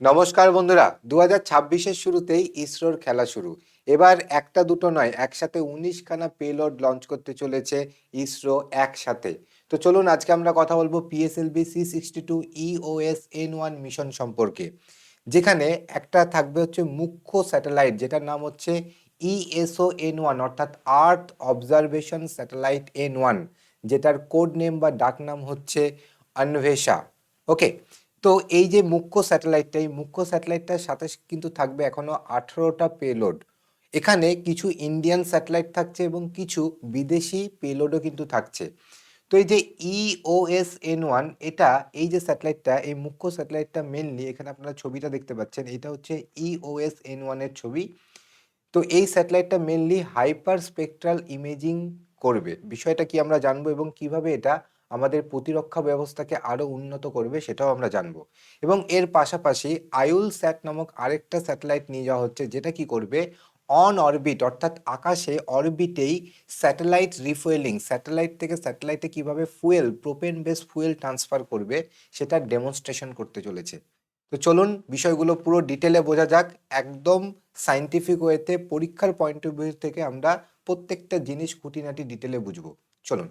নমস্কার বন্ধুরা, 2026-এর শুরুতেই ইসরোর খেলা শুরু। এবার একটা দুটো নয়, একসাথে 19খানা পেলোড লঞ্চ করতে চলেছে ইসরো একসাথে। তো চলুন আজকে আমরা কথা বলবো পিএসএলভি C62 EOS-N1 মিশন সম্পর্কে, যেখানে একটা থাকবে হচ্ছে মুখ্য স্যাটেলাইট, যেটার নাম হচ্ছে ESO-N1, অর্থাৎ আর্থ অবজারভেশন স্যাটেলাইট N1, যেটার কোড নেম বা ডাক নাম হচ্ছে অন্বেষা। ওকে, তো এই যে মুখ্য স্যাটেলাইটটা, এই মুখ্য স্যাটেলাইটটার সাথে কিন্তু থাকবে এখনো 18টা পেলোড। এখানে কিছু ইন্ডিয়ান স্যাটেলাইট থাকছে এবং কিছু বিদেশি পেলোডও কিন্তু থাকছে। তো এই যে EOS-N1, এটা এই যে স্যাটেলাইটটা, এই মুখ্য স্যাটেলাইটটা মেনলি, এখানে আপনারা ছবিটা দেখতে পাচ্ছেন, এটা হচ্ছে EOS-N1 এর ছবি। তো এই স্যাটেলাইটটা মেনলি হাইপার স্পেকট্রাল ইমেজিং করবে। বিষয়টা কি আমরা জানবো, এবং কিভাবে এটা আমাদের প্রতিরক্ষা ব্যবস্থাকে আরো উন্নত করবে সেটাও আমরা জানবো। এবং এর পাশাপাশি আইউল স্যাট নামক আরেকটা স্যাটেলাইট নিয়ে যাওয়া হচ্ছে, যেটা কি করবে, অন অরবিট অর্থাৎ আকাশে অরবিটেই স্যাটেলাইট রিফুয়েলিং, স্যাটেলাইট থেকে স্যাটেলাইটে কিভাবে fuel, propane base fuel transfer করবে সেটা ডেমনস্ট্রেশন করতে চলেছে। তো চলুন বিষয়গুলো পুরো ডিটেলে বোঝা যাক, একদম সায়েন্টিফিক ওয়েতে, পরীক্ষার পয়েন্ট অফ ভিউ থেকে আমরা প্রত্যেকটা জিনিস খুঁটিনাটি ডিটেলে বুঝবো। চলুন।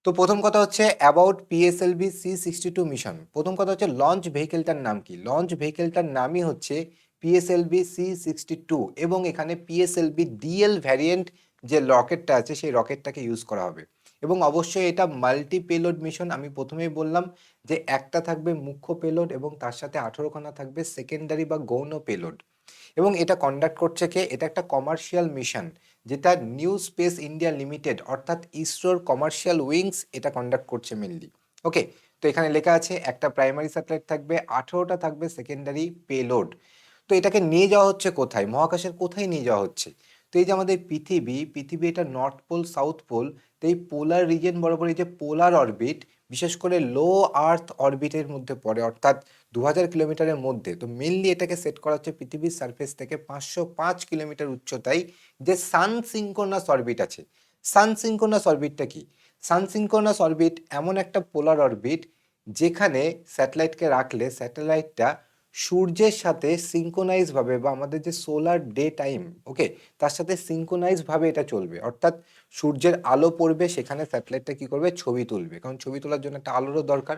তো প্রথম কথা হচ্ছে অ্যাবাউট পিএসএলভি C62 মিশন। প্রথম কথা হচ্ছে লঞ্চ ভেহিকেলটার নাম কি? লঞ্চ ভেহিকেলটার নামই হচ্ছে পিএসএলভি C62, এবং এখানে পিএসএলভি ডিএল ভ্যারিয়েন্ট যে রকেটটা আছে সেই রকেটটাকে ইউজ করা হবে। এবং অবশ্যই এটা মাল্টি পেলোড মিশন। আমি প্রথমেই বললাম যে একটা থাকবে মুখ্য পেলোড এবং তার সাথে 18খানা থাকবে সেকেন্ডারি বা গৌণ পেলোড। এবং এটা কন্ডাক্ট করছে কে? এটা একটা কমার্শিয়াল মিশন, যেটা নিউ স্পেস ইন্ডিয়া লিমিটেড অর্থাৎ ইসরোর কমার্শিয়াল উইংস এটা কন্ডাক্ট করছে মেনলি। ওকে, তো এখানে লেখা আছে একটা প্রাইমারি স্যাটেলাইট থাকবে, 18টা থাকবে সেকেন্ডারি পেলোড। তো এটাকে নিয়ে যাওয়া হচ্ছে কোথায়? মহাকাশের কোথায় নিয়ে যাওয়া হচ্ছে? তো এই যে আমাদের পৃথিবী এটা নর্থ পোল সাউথ পোল, তো এই পোলার রিজিয়ন বরাবর এই যে পোলার অরবিট, বিশেষ করে লো আর্থ অরবিটের মধ্যে পড়ে, অর্থাৎ 2000 কিলোমিটারের মধ্যে। তো মেনলি এটাকে সেট করা হচ্ছে পৃথিবীর সারফেস থেকে 505 কিলোমিটার উচ্চতায়, যে সান সিঙ্ক্রোনাস অরবিট আছে। সান সিঙ্ক্রোনাস অরবিটটা কি? সান সিঙ্ক্রোনাস অরবিট এমন একটা পোলার অরবিট, যেখানে স্যাটেলাইটকে রাখলে স্যাটেলাইটটা সূর্যের সাথে সিঙ্ক্রোনাইজ ভাবে, বা আমাদের যে সোলার ডে টাইম, ওকে, তার সাথে সিঙ্ক্রোনাইজ ভাবে এটা চলবে। অর্থাৎ সূর্যের আলো পড়বে, সেখানে স্যাটেলাইটটা কি করবে, ছবি তুলবে, কারণ ছবি তোলার জন্য একটা আলোরও দরকার।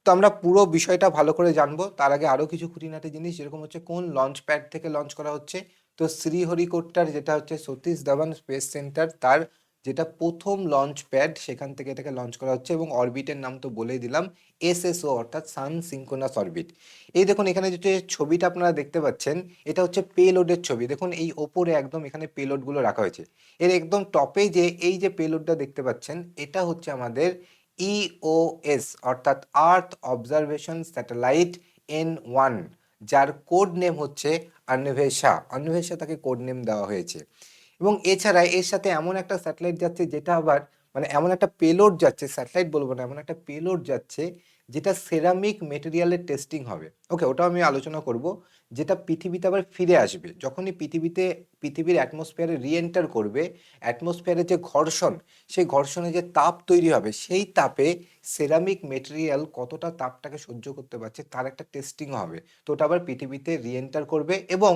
তো আমরা পুরো বিষয়টা ভালো করে জানবো, তার আগে আরো কিছু খুঁটিনাটি জিনিস, যেরকম হচ্ছে কোন লঞ্চ প্যাড থেকে লঞ্চ করা হচ্ছে। তো শ্রীহরিকোট্টার যেটা হচ্ছে সতীশ ধাওয়ান স্পেস সেন্টার, তার যেটা প্রথম লঞ্চ প্যাড, সেখান থেকে এটাকে লঞ্চ করা হচ্ছে। এবং অরবিটের নাম তো বলেই দিলাম, SSO অর্থাৎ সান সিঙ্ক্রোনাস অরবিট। এই দেখুন এখানে যে ছবিটা আপনারা দেখতে পাচ্ছেন, এটা হচ্ছে পেলোডের ছবি। দেখুন এই ওপরে একদম এখানে পেলোডগুলো রাখা হয়েছে। এর একদম টপে যে এই যে পেলোডটা দেখতে পাচ্ছেন, এটা হচ্ছে আমাদের EOS অর্থাৎ আর্থ অবজারভেশন স্যাটেলাইট N1, যার কোড নেম হচ্ছে অন্বেষা। অন্বেষা তাকে কোড নেম দেওয়া হয়েছে। এবং এছাড়া এর সাথে এমন একটা স্যাটেলাইট যাচ্ছে, যেটা আবার মানে এমন একটা পেলোড যাচ্ছে, স্যাটেলাইট বলবো না, এমন একটা পেলোড যাচ্ছে যেটা সেরামিক মেটেরিয়ালের টেস্টিং হবে। ওকে, ওটাও আমি আলোচনা করব। যেটা পৃথিবীতে আবার ফিরে আসবে, যখনই পৃথিবীর অ্যাটমসফিয়ারে রিএন্টার করবে, অ্যাটমসফিয়ারে যে ঘর্ষণ, সেই ঘর্ষণে যে তাপ তৈরি হবে, সেই তাপে সেরামিক মেটেরিয়াল কতটা তাপটাকে সহ্য করতে পারছে তার একটা টেস্টিং হবে। তো ওটা আবার পৃথিবীতে রিএন্টার করবে, এবং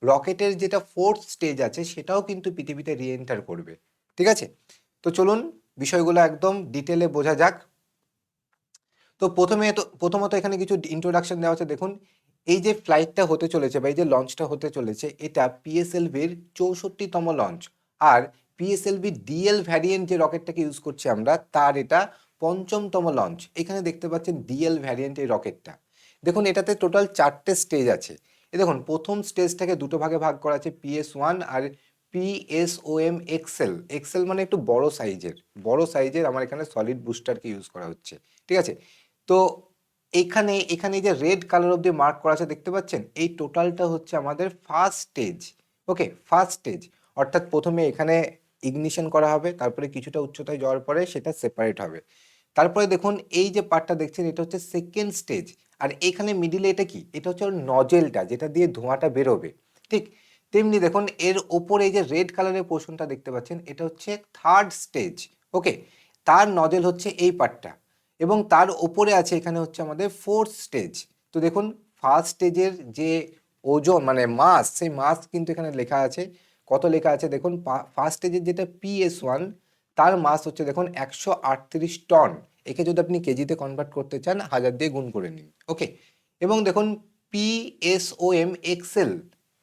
রকেটের যেটা ফোর্থ স্টেজ আছে সেটাও কিন্তু পৃথিবীতে রিএন্টার করবে। ঠিক আছে, তো চলুন বিষয়গুলো একদম ডিটেলে বোঝা যাক। তো প্রথমত এখানে কিছু ইন্ট্রোডাকশন দেওয়া আছে। দেখুন এই যে ফ্লাইটটা হতে চলেছে, বা এই যে লঞ্চটা হতে চলেছে, এটা পিএসএলভির 64তম লঞ্চ। আর পিএসএলভি ডিএল ভ্যারিয়েন্ট যে রকেটটাকে ইউজ করছি আমরা, তার এটা 5মতম লঞ্চ। এখানে দেখতে পাচ্ছেন ডিএল ভ্যারিয়েন্ট এই রকেটটা। দেখুন এটাতে টোটাল 4টে স্টেজ আছে। এই দেখুন প্রথম স্টেজটাকে দুটো ভাগে ভাগ করা আছে, PS1 আর PSOM এক্সেল। এক্সেল মানে একটু বড় সাইজের আমার এখানে সলিড বুস্টারকে ইউজ করা হচ্ছে। ঠিক আছে, তো এখানে এই যে রেড কালার অব্দি মার্ক করা আছে দেখতে পাচ্ছেন, এই টোটালটা হচ্ছে আমাদের ফার্স্ট স্টেজ। ওকে, ফার্স্ট স্টেজ অর্থাৎ প্রথমে এখানে ইগনিশন করা হবে, তারপরে কিছুটা উচ্চতায় যাওয়ার পরে সেটা সেপারেট হবে। তারপরে দেখুন এই যে পার্টটা দেখছেন, এটা হচ্ছে সেকেন্ড স্টেজ। আর এখানে মিডিলে এটা কি? এটা হচ্ছে ওর নজেলটা, যেটা দিয়ে ধোঁয়াটা বেরোবে। ঠিক তেমনি দেখুন এর ওপরে এই যে রেড কালারের পোর্শনটা দেখতে পাচ্ছেন, এটা হচ্ছে থার্ড স্টেজ। ওকে, তার নজেল হচ্ছে এই পার্টটা, এবং তার ওপরে আছে এখানে হচ্ছে আমাদের ফোর্থ স্টেজ। তো দেখুন ফার্স্ট স্টেজের যে ওজন মানে মাস, সেই মাস কিন্তু এখানে লেখা আছে। কত লেখা আছে দেখুন, ফার্স্ট স্টেজের যেটা PS1 তার মাস হচ্ছে দেখুন 138 টন। একে যদি আপনি কেজিতে কনভার্ট করতে চান 1000 দিয়ে গুণ করে নিন। ওকে, এবং দেখুন PSOM এক্সেল,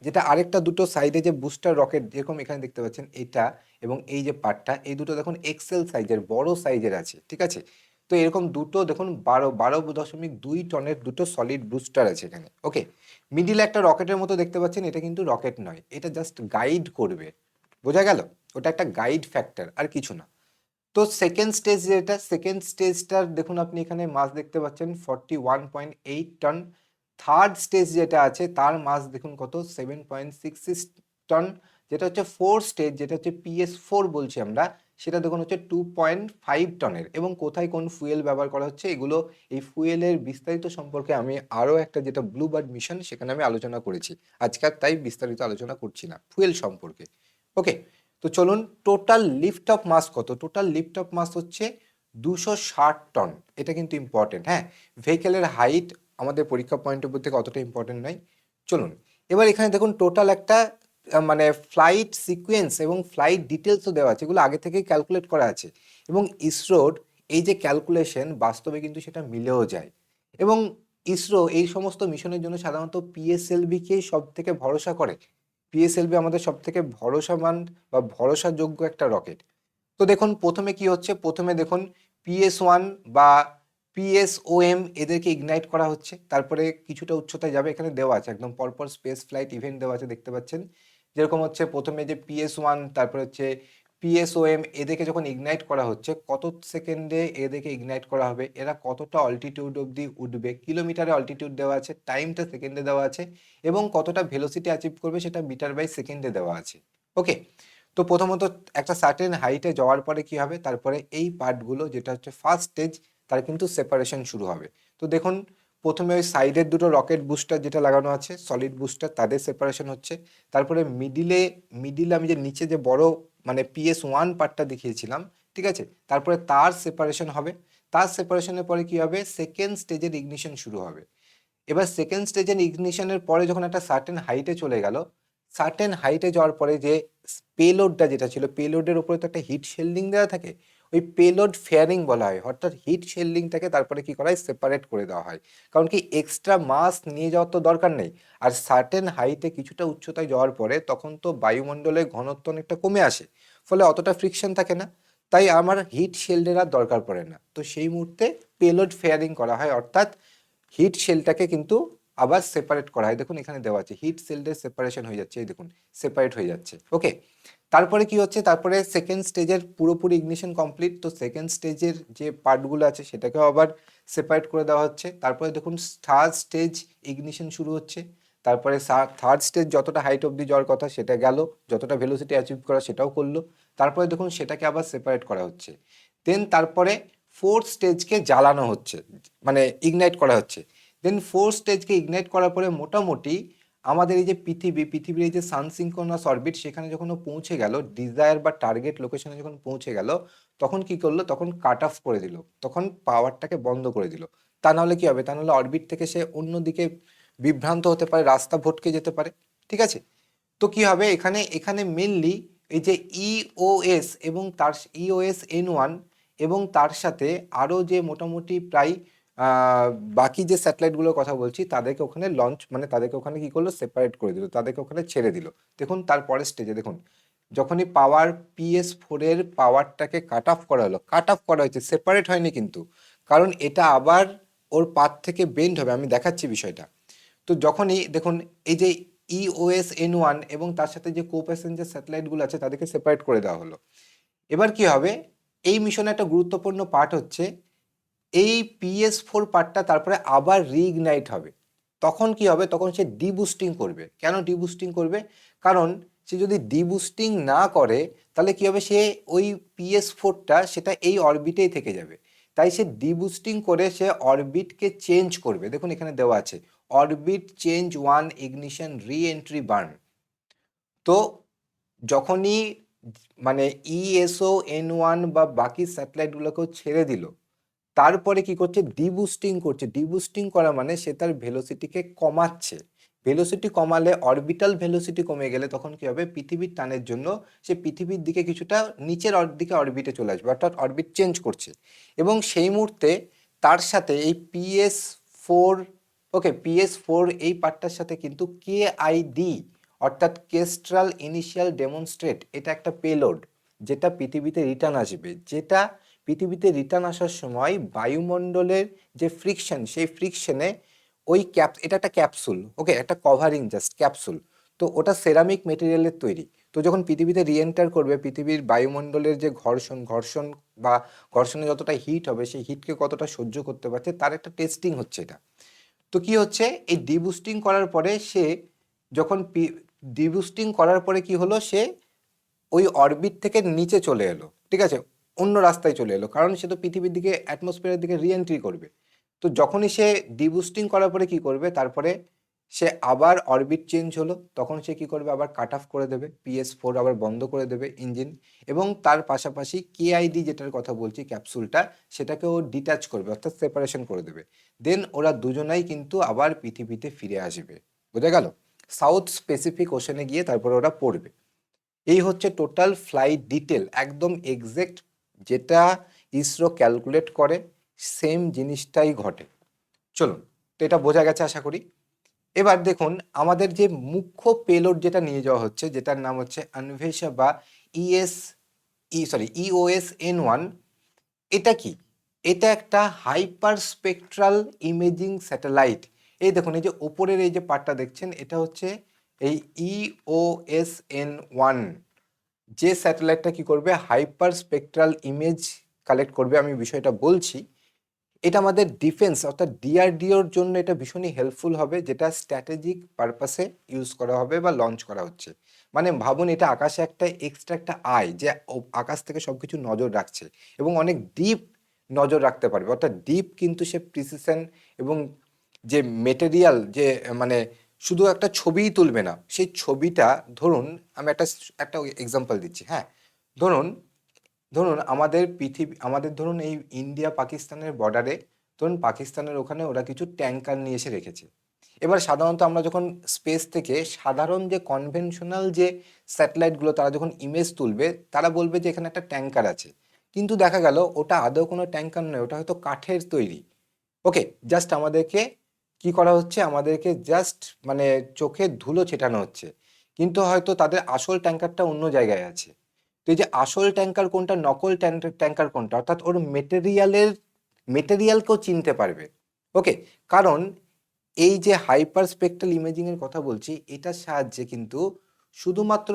যেটা আরেকটা দুটো সাইডে যে বুস্টার রকেট যেরকম এখানে দেখতে পাচ্ছেন এটা এবং এই যে পার্টটা, এই দুটো দেখুন এক্সেল সাইজের, বড় সাইজের আছে, ঠিক আছে। তো এরকম দুটো দেখুন 12.2 টনের দুটো সলিড বুস্টার আছে এখানে। ওকে, মিডিলে একটা রকেটের মতো দেখতে পাচ্ছেন, এটা কিন্তু রকেট নয়, এটা জাস্ট গাইড করবে, বোঝা গেল? ওটা একটা গাইড ফ্যাক্টর, আর কিছু না। তো সেকেন্ড স্টেজ যেটা, সেকেন্ড স্টেজটার দেখুন আপনি এখানে মাস দেখতে পাচ্ছেন 41.8 টন। থার্ড স্টেজ যেটা আছে তার মাস দেখুন কত, 7.66 টন। যেটা হচ্ছে ফোর্থ স্টেজ, যেটা হচ্ছে PS4 বলছি আমরা, সেটা দেখুন হচ্ছে 2.5 টনের। এবং কোথায় কোন ফুয়েল ব্যবহার করা হচ্ছে এগুলো, এই ফুয়েলের বিস্তারিত সম্পর্কে আমি আরও একটা যেটা ব্লুবার্ড মিশন সেখানে আমি আলোচনা করেছি। আজকে আর তাই বিস্তারিত আলোচনা করছি না ফুয়েল সম্পর্কে। ওকে, তো চলুন, টোটাল লিফট অফ মাস কত? টোটাল লিফট অফ মাস হচ্ছে 260 টন। এটা কিন্তু ইম্পর্টেন্ট। হ্যাঁ, ভেহিকেলের হাইট আমাদের পরীক্ষা পয়েন্ট অফ ভিউ থেকে অতটা ইম্পর্টেন্ট নয়। চলুন, এবার এখানে দেখুন টোটাল একটা মানে ফ্লাইট সিকোয়েন্স এবং ফ্লাইট ডিটেলসও দেওয়া আছে, এগুলো আগে থেকেই ক্যালকুলেট করা আছে। এবং ইসরোর এই যে ক্যালকুলেশন বাস্তবে কিন্তু সেটা মিলেও যায়। এবং ইসরো এই সমস্ত মিশনের জন্য সাধারণত PSLVকেই সব থেকে ভরসা করে। PSLV আমাদের সব থেকে ভরসামান বা ভরসাযোগ্য একটা রকেট। তো দেখুন প্রথমে কি হচ্ছে, প্রথমে দেখুন PS1 বা PSOM এদেরকে ইগনাইট করা হচ্ছে, তারপরে কিছুটা উচ্চতায় যাবে, এখানে দেওয়া আছে একদম পরপর স্পেস ফ্লাইট ইভেন্ট দেওয়া আছে, দেখতে পাচ্ছেন। যেরকম হচ্ছে প্রথমে যে PS1, তারপরে হচ্ছে PSOM, এদেরকে যখন ইগনাইট করা হচ্ছে কত সেকেন্ডে এদেরকে ইগনাইট করা হবে, এরা কতটা অল্টিটিউড অবধি উঠবে, কিলোমিটারে অল্টিটিউড দেওয়া আছে, টাইমটা সেকেন্ডে দেওয়া আছে, এবং কতটা ভেলোসিটি অ্যাচিভ করবে সেটা মিটার বাই সেকেন্ডে দেওয়া আছে। ওকে, তো প্রথমত একটা সার্টেন হাইটে যাওয়ার পরে কি হবে, তারপরে এই পার্টগুলো যেটা হচ্ছে ফার্স্ট স্টেজ, তার কিন্তু সেপারেশন শুরু হবে। তো দেখুন প্রথমে ওই সাইডের দুটো রকেট বুস্টার যেটা লাগানো আছে সলিড বুস্টার, তাদের সেপারেশন হচ্ছে। তারপরে মিডিলে আমি যে নিচে যে বড় মানে PS1 পার্টটা দেখিয়েছিলাম, ঠিক আছে, তারপরে তার সেপারেশন হবে। তার সেপারেশনের পরে কি হবে, সেকেন্ড স্টেজের ইগনিশন শুরু হবে। এবার সেকেন্ড স্টেজের ইগনিশনের পরে যখন একটা সার্টেন হাইটে চলে গেল, সার্টেন হাইটে যাওয়ার পরে যে পেলোডটা যেটা ছিল, পেলোডের উপরে তো একটা হিট শেল্ডিং দেওয়া থাকে, ওই পেলোড ফেয়ারিং বলা হয়, অর্থাৎ হিট শেল্ডিংটাকে তারপরে কি করা হয়, সেপারেট করে দেওয়া হয়। কারণ কি এক্সট্রা মাস নিয়ে যাওয়ার তো দরকার নেই। আর সার্টেন হাইটে কিছুটা উচ্চতায় যাওয়ার পরে তখন তো বায়ুমণ্ডলের ঘনত্ব অনেকটা কমে আসে, ফলে অতটা ফ্রিকশন থাকে না, তাই আমার হিট শেল্ডের আর দরকার পড়ে না। তো সেই মুহূর্তে পেলোড ফেয়ারিং করা হয়, অর্থাৎ হিট শেলটাকে কিন্তু আবার সেপারেট করা হয়। দেখুন এখানে দেওয়া আছে হিট শেলদের সেপারেশন হয়ে যাচ্ছে, এই দেখুন সেপারেট হয়ে যাচ্ছে। ওকে, তারপরে কি হচ্ছে, তারপরে সেকেন্ড স্টেজের পুরোপুরি ইগনিশন কমপ্লিট। তো সেকেন্ড স্টেজের যে পার্টগুলো আছে সেটাকেও আবার সেপারেট করে দেওয়া হচ্ছে। তারপরে দেখুন থার্ড স্টেজ ইগনিশন শুরু হচ্ছে। তারপরে থার্ড স্টেজ যতটা হাইট অবধি যাওয়ার কথা সেটা গেল, যতটা ভেলোসিটি অ্যাচিভ করা সেটাও করলো। তারপরে দেখুন সেটাকে আবার সেপারেট করা হচ্ছে। দেন তারপরে ফোর্থ স্টেজকে জ্বালানো হচ্ছে, মানে ইগনাইট করা হচ্ছে। দেন ফোর্থ স্টেজকে ইগনাইট করার পরে মোটামুটি আমাদের এই যে পৃথিবীর এই যে সানসিঙ্ক্রোনাস অরবিট, সেখানে যখন ও পৌঁছে গেল, ডিজায়ার বা টার্গেট লোকেশনে যখন পৌঁছে গেল, তখন কি করলো, তখন কাট অফ করে দিল, তখন পাওয়ারটাকে বন্ধ করে দিল। তা নাহলে কি হবে, তা নাহলে অরবিট থেকে সে অন্যদিকে বিভ্রান্ত হতে পারে, রাস্তা ভটকে যেতে পারে, ঠিক আছে। তো কি হবে, এখানে এখানে মেনলি এই যে ইওএস এবং তার EOS-N1 এবং তার সাথে আরও যে মোটামুটি প্রায় বাকি যে স্যাটেলাইটগুলোর কথা বলছি তাদেরকে ওখানে লঞ্চ মানে তাদেরকে ওখানে কি করলো, সেপারেট করে দিল, তাদেরকে ওখানে ছেড়ে দিল। দেখুন তারপরের স্টেজে দেখুন যখনই পাওয়ার PS4 এর পাওয়ারটাকে কাট অফ করা হলো, কাট অফ করা হয়েছে, সেপারেট হয়নি কিন্তু, কারণ এটা আবার ওর পাথ থেকে বেন্ড হবে, আমি দেখাচ্ছি বিষয়টা। তো যখনই দেখুন এই যে EOS-N1 এবং তার সাথে যে কো প্যাসেঞ্জার স্যাটেলাইটগুলো আছে তাদেরকে সেপারেট করে দেওয়া হলো। এবার কি হবে, এই মিশনে একটা গুরুত্বপূর্ণ পার্ট হচ্ছে এই PS4 পার্টটা তারপরে আবার রিইগনাইট হবে। তখন কি হবে, তখন সে ডিবুস্টিং করবে। কেন ডিবুস্টিং করবে, কারণ সে যদি ডিবুস্টিং না করে তাহলে কি হবে, সে ওই PS4টা সেটা এই অরবিটেই থেকে যাবে। তাই সে ডিবুস্টিং করে সে অরবিটকে চেঞ্জ করবে। দেখুন এখানে দেওয়া আছে অরবিট চেঞ্জ 1 ইগনিশন রি এন্ট্রি বার্ন। তো যখনই মানে ESO-N1 বা বাকি স্যাটেলাইটগুলোকেও ছেড়ে দিল, তারপরে কি করছে, ডিবুস্টিং করছে। ডিবুস্টিং করা মানে সে তার ভেলোসিটিকে কমাচ্ছে। ভেলোসিটি কমালে, অরবিটাল ভেলোসিটি কমে গেলে তখন কি হবে, পৃথিবীর টানের জন্য সে পৃথিবীর দিকে কিছুটা নিচের দিকে অরবিটে চলে আসবে, অর্থাৎ অরবিট চেঞ্জ করছে। এবং সেই মুহূর্তে তার সাথে এই PS4, ওকে, PS4 এই পার্টটার সাথে কিন্তু KID অর্থাৎ কেস্ট্রাল ইনিশিয়াল ডেমনস্ট্রেট, এটা একটা পেলোড যেটা পৃথিবীতে রিটার্ন আসবে, যেটা পৃথিবীতে রিটার্ন আসার সময় বায়ুমণ্ডলের যে ফ্রিকশন, সেই ফ্রিকশনে ওই এটা একটা ক্যাপসুল, ওকে, একটা কভারিং, জাস্ট ক্যাপসুল। তো ওটা সেরামিক মেটেরিয়ালের তৈরি। তো যখন পৃথিবীতে রিএন্টার করবে, পৃথিবীর বায়ুমণ্ডলের যে ঘর্ষণ বা ঘর্ষণে যতটা হিট হবে, সেই হিটকে কতটা সহ্য করতে পারছে তার একটা টেস্টিং হচ্ছে এটা। তো কি হচ্ছে, এই ডিবুস্টিং করার পরে সে যখন ডিবুস্টিং করার পরে কি হলো, সে ওই অরবিট থেকে নিচে চলে এলো, ঠিক আছে, অন্য রাস্তায় চলে এলো, কারণ সে তো পৃথিবীর দিকে, অ্যাটমসফিয়ারের দিকে রিএন্ট্রি করবে। তো যখনই সে ডিবুস্টিং করার পরে কি করবে, তারপরে সে আবার অরবিট চেঞ্জ হলো, তখন সে কি করবে, আবার কাট অফ করে দেবে, PS4 আবার বন্ধ করে দেবে ইঞ্জিন, এবং তার পাশাপাশি KID যেটার কথা বলছি, ক্যাপসুলটা, সেটাকে ও ডিট্যাচ করবে, অর্থাৎ সেপারেশন করে দেবে। দেন ওরা দুজনাই কিন্তু আবার পৃথিবীতে ফিরে আসবে। বোঝা গেল? সাউথ স্পেসিফিক ওশানে গিয়ে তারপরে ওরা পড়বে। এই হচ্ছে টোটাল ফ্লাইট ডিটেল, একদম এক্সাক্ট যেটা ইসরো ক্যালকুলেট করে, সেম জিনিসটাই ঘটে। চলুন, তো এটা বোঝা গেছে আশা করি। এবার দেখুন, আমাদের যে মুখ্য পেলোড যেটা নিয়ে যাওয়া হচ্ছে, যেটার নাম হচ্ছে অন্বেষা বা EOS-N1। এটা কি? এটা একটা হাইপার স্পেকট্রাল ইমেজিং স্যাটেলাইট। এই দেখুন, এই যে ওপরের এই যে পার্টটা দেখছেন, এটা হচ্ছে এই EOS-N1। যে স্যাটেলাইটটা কি করবে, হাইপার স্পেকট্রাল ইমেজ কালেক্ট করবে, আমি বিষয়টা বলছি। এটা আমাদের ডিফেন্স অর্থাৎ DRDOর জন্য এটা ভীষণই হেল্পফুল হবে, যেটা স্ট্র্যাটেজিক পারপাসে ইউজ করা হবে বা লঞ্চ করা হচ্ছে। মানে ভাবুন, এটা আকাশে একটা এক্সট্রা একটা আই, যে আকাশ থেকে সবকিছু নজর রাখছে এবং অনেক ডিপ নজর রাখতে পারবে, অর্থাৎ ডিপ, কিন্তু সে প্রিসিশন এবং যে মেটেরিয়াল, যে মানে শুধু একটা ছবিই তুলবে না, সেই ছবিটা, ধরুন আমি একটা একটা এক্সাম্পল দিচ্ছি, হ্যাঁ। ধরুন ধরুন আমাদের ধরুন এই ইন্ডিয়া পাকিস্তানের বর্ডারে, ধরুন পাকিস্তানের ওখানে ওরা কিছু ট্যাঙ্কার নিয়ে এসে রেখেছে। এবার সাধারণত আমরা যখন স্পেস থেকে সাধারণ যে কনভেনশনাল যে স্যাটেলাইটগুলো, তারা যখন ইমেজ তুলবে, তারা বলবে যে এখানে একটা ট্যাঙ্কার আছে, কিন্তু দেখা গেল ওটা আদৌ কোনো ট্যাঙ্কার নয়, ওটা হয়তো কাঠের তৈরি। ওকে, জাস্ট আমাদেরকে কি করা হচ্ছে, আমাদেরকে জাস্ট মানে চোখে ধুলো ছেটানো হচ্ছে, কিন্তু হয়তো তাদের আসল ট্যাঙ্কারটা অন্য জায়গায় আছে। তো এই যে আসল ট্যাঙ্কার কোনটা, নকল ট্যাঙ্কার কোনটা, অর্থাৎ ওর মেটেরিয়ালকেও চিনতে পারবে। ওকে, কারণ এই যে হাইপার স্পেকট্রাল ইমেজিং এর কথা বলছি, এটার সাহায্যে কিন্তু শুধুমাত্র,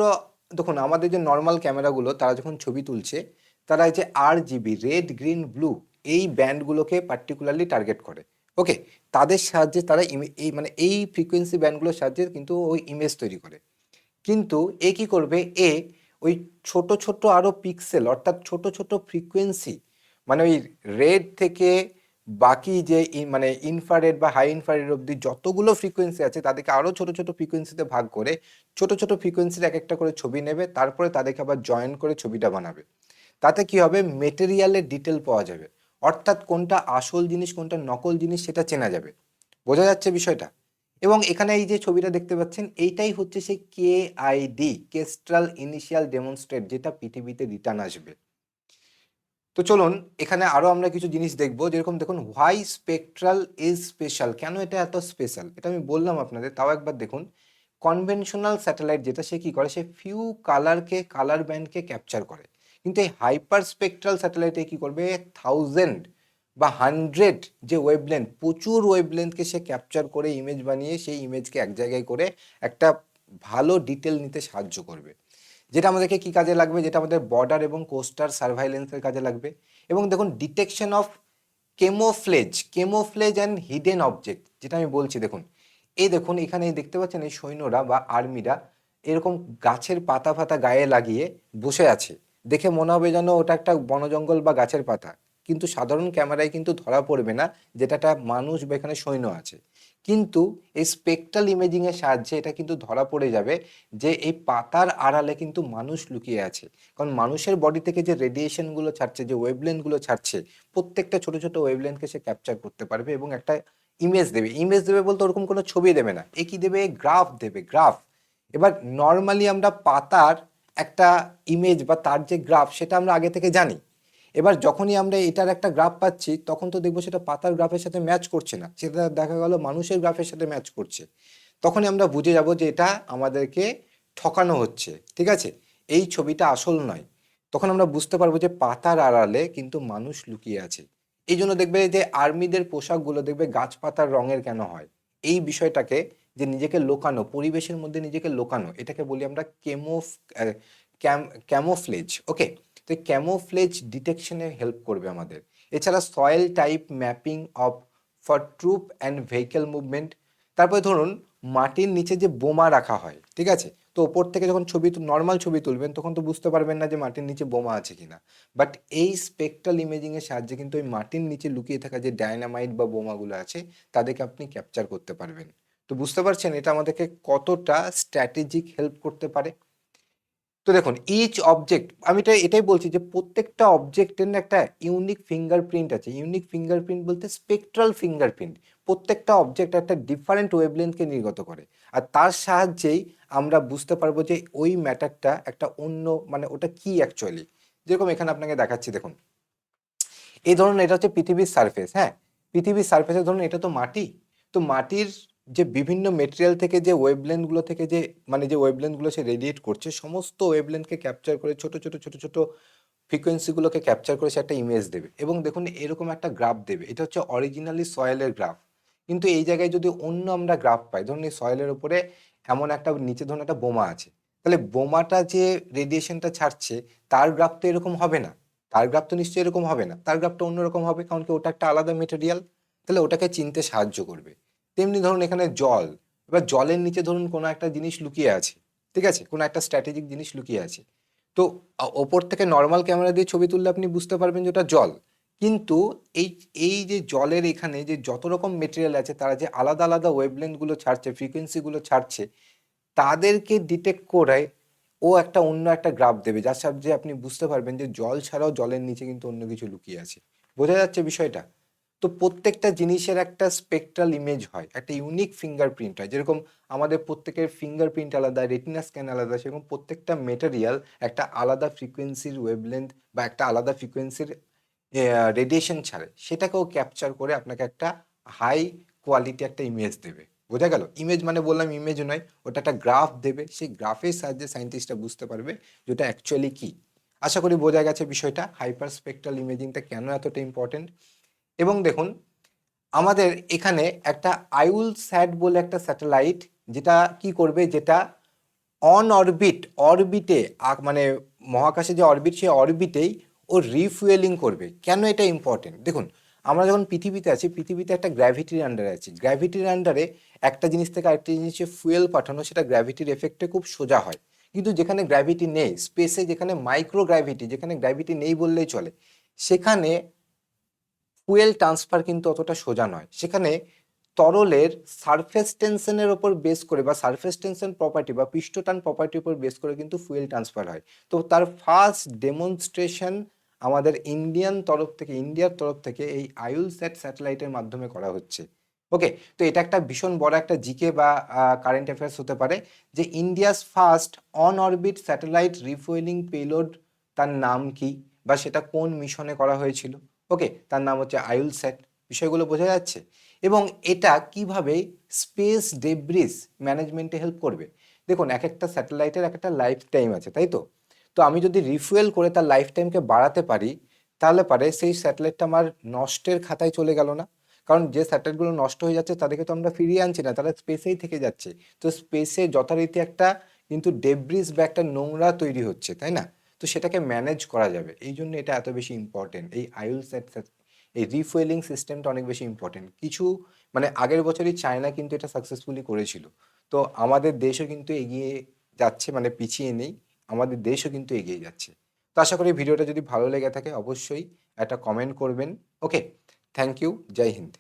দেখুন আমাদের যে নর্মাল ক্যামেরাগুলো, তারা যখন ছবি তুলছে, তারা এই যে RGB, রেড গ্রিন ব্লু, এই ব্যান্ডগুলোকে পার্টিকুলারলি টার্গেট করে। ওকে, তাদের সাহায্যে তারা এই মানে এই ফ্রিকোয়েন্সি ব্যান্ডগুলোর সাহায্যে কিন্তু ওই ইমেজ তৈরি করে। কিন্তু এ কি করবে, ওই ছোট ছোট আরো পিক্সেল, অর্থাৎ ছোট ছোট ফ্রিকোয়েন্সি, মানে ওই রেড থেকে বাকি যে মানে ইনফ্রারেড বা হাই ইনফ্রারেড অব্দি যতগুলো ফ্রিকোয়েন্সি আছে, তাদেরকে আরো ছোট ছোট ফ্রিকোয়েন্সিতে ভাগ করে ছোট ছোট ফ্রিকোয়েন্সির এক একটা করে ছবি নেবে, তারপরে তাদেরকে আবার জয়েন করে ছবিটা বানাবে। তাতে কি হবে, মেটেরিয়ালের ডিটেল পাওয়া যাবে, অর্থাৎ কোনটা আসল জিনিস কোনটা নকল জিনিস সেটা চেনা যাবে। বোঝা যাচ্ছে বিষয়টা? এবং এখানে এই যে ছবিটা দেখতে পাচ্ছেন, এইটাই হচ্ছে সেই KID, কেস্ট্রাল ইনিশিয়াল ডেমনস্ট্রেট, যেটা পৃথিবীতে রিটার্ন আসবে। তো চলুন, এখানে আরো আমরা কিছু জিনিস দেখবো, যেরকম দেখুন, হোয়াই স্পেকট্রাল ইজ স্পেশাল, কেন এটা এত স্পেশাল, এটা আমি বললাম আপনাদের, তাও একবার দেখুন। কনভেনশনাল স্যাটেলাইট যেটা, সে কি করে, সে ফিউ কালার ব্যান্ডকে ক্যাপচার করে, কিন্তু এই হাইপার স্পেকট্রাল স্যাটেলাইটে কি করবে, 1000 বা 100 যে ওয়েভলেন্থ, প্রচুর ওয়েভলেন্থকে সে ক্যাপচার করে ইমেজ বানিয়ে সেই ইমেজকে এক জায়গায় করে একটা ভালো ডিটেল নিতে সাহায্য করবে, যেটা আমাদেরকে কি কাজে লাগবে, যেটা আমাদের বর্ডার এবং কোস্টার সার্ভাইলেন্সের কাজে লাগবে। এবং দেখুন, detection of camouflage and hidden object, যেটা আমি বলছি, দেখুন এই দেখুন, এখানে দেখতে পাচ্ছেন এই সৈন্যরা বা আর্মিরা এরকম গাছের পাতা ফাতা গায়ে লাগিয়ে বসে আছে, দেখে মনে হবে যেন ওটা একটা বনজঙ্গল বা গাছের পাতা, কিন্তু সাধারণ ক্যামেরায় কিন্তু ধরা পড়বে না যেটা একটা মানুষ বা এখানে সৈন্য আছে। কিন্তু এই স্পেকট্রাল ইমেজিং এর সাহায্যে এটা কিন্তু ধরা পড়ে যাবে যে এই পাতার আড়ালে কিন্তু মানুষ লুকিয়ে আছে। কারণ মানুষের বডি থেকে যে রেডিয়েশন গুলো ছাড়ছে, যে ওয়েভলেন্থ গুলো ছাড়ছে, প্রত্যেকটা ছোট ছোট ওয়েভলেন্থকে সে ক্যাপচার করতে পারবে এবং একটা ইমেজ দেবে। ইমেজ দেবে বলতে ওরকম কোনো ছবি দেবে না, এ কি দেবে, গ্রাফ দেবে, গ্রাফ। এবার নর্মালি আমরা পাতার একটা ইমেজ বা তার যে গ্রাফ সেটা আমরা আগে থেকে জানি। এবার যখনই আমরা এটার একটা গ্রাফ পাচ্ছি তখন তো দেখবো সেটা পাতার গ্রাফের সাথে ম্যাচ করছে না, সেটা দেখা গেল মানুষের গ্রাফের সাথে ম্যাচ করছে। তখনই আমরা বুঝে যাব যে এটা আমাদেরকে ঠকানো হচ্ছে, ঠিক আছে, এই ছবিটা আসল নয়। তখন আমরা বুঝতে পারবো যে পাতার আড়ালে কিন্তু মানুষ লুকিয়ে আছে। এই জন্য দেখবে যে আর্মিদের পোশাকগুলো দেখবে গাছপাতার রঙের কেন হয়, এই বিষয়টাকে, যে নিজেকে লোকানো, পরিবেশের মধ্যে নিজেকে লোকানো, এটাকে বলি আমরা ক্যামোফ্লেজ। ওকে, তো ক্যামোফ্লেজ ডিটেকশনে হেল্প করবে আমাদের। এছাড়া soil type mapping of for troop and vehicle movement. তারপরে ধরুন মাটির নিচে যে বোমা রাখা হয়, ঠিক আছে, তো ওপর থেকে যখন নর্মাল ছবি তুলবেন তখন তো বুঝতে পারবেন না যে মাটির নিচে বোমা আছে কিনা। বাট এই স্পেকট্রাল ইমেজিং এর সাহায্যে কিন্তু ওই মাটির নিচে লুকিয়ে থাকা যে ডায়নামাইট বা বোমাগুলো আছে তাদেরকে আপনি ক্যাপচার করতে পারবেন। তো বুঝতে পারছেন এটা আমাদেরকে কতটা স্ট্র্যাটেজিক হেল্প করতে পারে। তো দেখুন ইচ অবজেক্ট, আমি এটাই বলছি যে প্রত্যেকটা অবজেক্টের না একটা ইউনিক ফিঙ্গারপ্রিন্ট আছে। ইউনিক ফিঙ্গারপ্রিন্ট বলতে স্পেকট্রাল ফিঙ্গারপ্রিন্ট। প্রত্যেকটা অবজেক্ট একটা ডিফারেন্ট ওয়েভলেন্থকে নির্গত করে, আর তার সাহায্যেই আমরা বুঝতে পারবো যে ওই ম্যাটারটা একটা অন্য, মানে ওটা কি অ্যাকচুয়ালি। যেরকম এখানে আপনাকে দেখাচ্ছি, দেখুন এই ধরুন এটা হচ্ছে পৃথিবীর সারফেস। হ্যাঁ, পৃথিবীর সারফেসে ধরুন এটা তো মাটি। তো মাটির যে বিভিন্ন মেটেরিয়াল থেকে যে ওয়েভলেন্থ গুলো থেকে যে, মানে যে ওয়েভলেন্থ গুলো সে রেডিয়েট করছে, সমস্ত ওয়েভলেন্থকে ক্যাপচার করে ছোট ছোট ছোট ছোট ফ্রিকোয়েন্সি গুলোকে ক্যাপচার করে সে একটা ইমেজ দেবে এবং দেখুন এরকম একটা গ্রাফ দেবে। এটা হচ্ছে অরিজিনালি সয়েলের গ্রাফ। কিন্তু এই জায়গায় যদি অন্য আমরা গ্রাফ পাই, ধরুন এই সয়েলের উপরে এমন একটা নিচে ধরুন একটা বোমা আছে, তাহলে বোমাটা যে রেডিয়েশনটা ছাড়ছে তার গ্রাফ তো এরকম হবে না। তার গ্রাফ তো নিশ্চয়ই এরকম হবে না, তার গ্রাফটা অন্যরকম হবে, কারণ কি ওটা একটা আলাদা মেটেরিয়াল। তাহলে ওটাকে চিনতে সাহায্য করবে। তেমনি ধরুন এখানে জল, এবার জলের নিচে ধরুন কোনো একটা জিনিস লুকিয়ে আছে, ঠিক আছে, কোনো একটা স্ট্র্যাটেজিক জিনিস লুকিয়ে আছে। তো ওপর থেকে নর্মাল ক্যামেরা দিয়ে ছবি তুললে আপনি বুঝতে পারবেন যে ওটা জল। কিন্তু এই এই যে জলের এখানে যে যত রকম মেটেরিয়াল আছে তারা যে আলাদা আলাদা ওয়েভলেন্থ গুলো ছাড়ছে, ফ্রিকোয়েন্সি গুলো ছাড়ছে, তাদেরকে ডিটেক্ট করে ও একটা অন্য একটা গ্রাফ দেবে, যার সাহায্যে আপনি বুঝতে পারবেন যে জল ছাড়াও জলের নিচে কিন্তু অন্য কিছু লুকিয়ে আছে। বোঝা যাচ্ছে বিষয়টা? তো প্রত্যেকটা জিনিসের একটা স্পেকট্রাল ইমেজ হয়, একটা ইউনিক ফিঙ্গারপ্রিন্ট হয়। যেরকম আমাদের প্রত্যেকের ফিঙ্গারপ্রিন্ট আলাদা, রেটিনা স্ক্যান আলাদা, সেরকম প্রত্যেকটা মেটেরিয়াল একটা আলাদা ফ্রিকোয়েন্সির ওয়েভলেন্থ বা একটা আলাদা ফ্রিকোয়েন্সির রেডিয়েশন ছাড়ে, সেটাকেও ক্যাপচার করে আপনাকে একটা হাই কোয়ালিটি একটা ইমেজ দেবে। বোঝা গেল? ইমেজ মানে বললাম ইমেজ নয়, ওটা একটা গ্রাফ দেবে, সেই গ্রাফের সাহায্যে সায়েন্টিস্টরা বুঝতে পারবে যে ওটা অ্যাকচুয়ালি কি। আশা করি বোঝা গেছে বিষয়টা, হাইপার স্পেকট্রাল ইমেজিংটা কেন এতটা ইম্পর্টেন্ট। এবং দেখুন আমাদের এখানে একটা আইউল স্যাট বলে একটা স্যাটেলাইট, যেটা কি করবে, যেটা অন অরবিট, অরবিটে, মানে মহাকাশে যে অরবিট, সেই অরবিটেই ও রিফুয়েলিং করবে। কেন এটা ইম্পর্টেন্ট দেখুন, আমরা যখন পৃথিবীতে আছি, পৃথিবীতে একটা গ্র্যাভিটির আন্ডারে আছি। গ্র্যাভিটির আন্ডারে একটা জিনিস থেকে আরেকটা জিনিসে ফুয়েল পাঠানো, সেটা গ্র্যাভিটির এফেক্টে খুব সোজা হয়। কিন্তু যেখানে গ্র্যাভিটি নেই, স্পেসে যেখানে মাইক্রো গ্র্যাভিটি, যেখানে গ্র্যাভিটি নেই বললেই চলে, সেখানে ফুয়েল ট্রান্সফার কিন্তু অতটা সোজা নয়। সেখানে তরলের সারফেস টেনশনের ওপর বেস করে বা সারফেস টেনশন প্রপার্টি বা পৃষ্ঠটান প্রপার্টির উপর বেস করে কিন্তু ফুয়েল ট্রান্সফার হয়। তো তার ফার্স্ট ডেমনস্ট্রেশন আমাদের ইন্ডিয়ার তরফ থেকে এই আইউলস্যাট স্যাটেলাইটের মাধ্যমে করা হচ্ছে। ওকে, তো এটা একটা ভীষণ বড় একটা জিকে বা কারেন্ট অ্যাফেয়ার্স হতে পারে, যে India's first on orbit satellite refuelling payload, তার নাম কি বা সেটা কোন মিশনে করা হয়েছিল। ওকে, তার নাম হচ্ছে আইউলস্যাট। বিষয়গুলো বোঝা যাচ্ছে? এবং এটা কিভাবে স্পেস ডেব্রিস ম্যানেজমেন্টে হেল্প করবে। দেখুন এক একটা স্যাটেলাইটের এক একটা লাইফ টাইম আছে, তাই তো? তো আমি যদি রিফুয়েল করে তার লাইফ টাইমকে বাড়াতে পারি, তাহলে পারে সেই স্যাটেলাইটটা আমার নষ্টের খাতায় চলে গেল না। কারণ যে স্যাটেলাইটগুলো নষ্ট হয়ে যাচ্ছে তাদেরকে তো আমরা ফিরিয়ে আনছি না, তারা স্পেসেই থেকে যাচ্ছে। তো স্পেসে যথারীতি একটা কিন্তু ডেব্রিস বা একটা নোংরা তৈরি হচ্ছে, তাই না? তো সেটাকে ম্যানেজ করা যাবে, এই জন্য এটা এত বেশি ইম্পর্টেন্ট। এই আইউলস্যাট, এই রিফুয়েলিং সিস্টেমটা অনেক বেশি ইম্পর্টেন্ট। কিছু মানে আগের বছরই চায়না কিন্তু এটা সাকসেসফুলি করেছিল। তো আমাদের দেশও কিন্তু এগিয়ে যাচ্ছে, মানে পিছিয়ে নেই, আমাদের দেশও কিন্তু এগিয়ে যাচ্ছে। তো আশা করি ভিডিওটা যদি ভালো লেগে থাকে অবশ্যই একটা কমেন্ট করবেন। ওকে, থ্যাংক ইউ, জয় হিন্দ।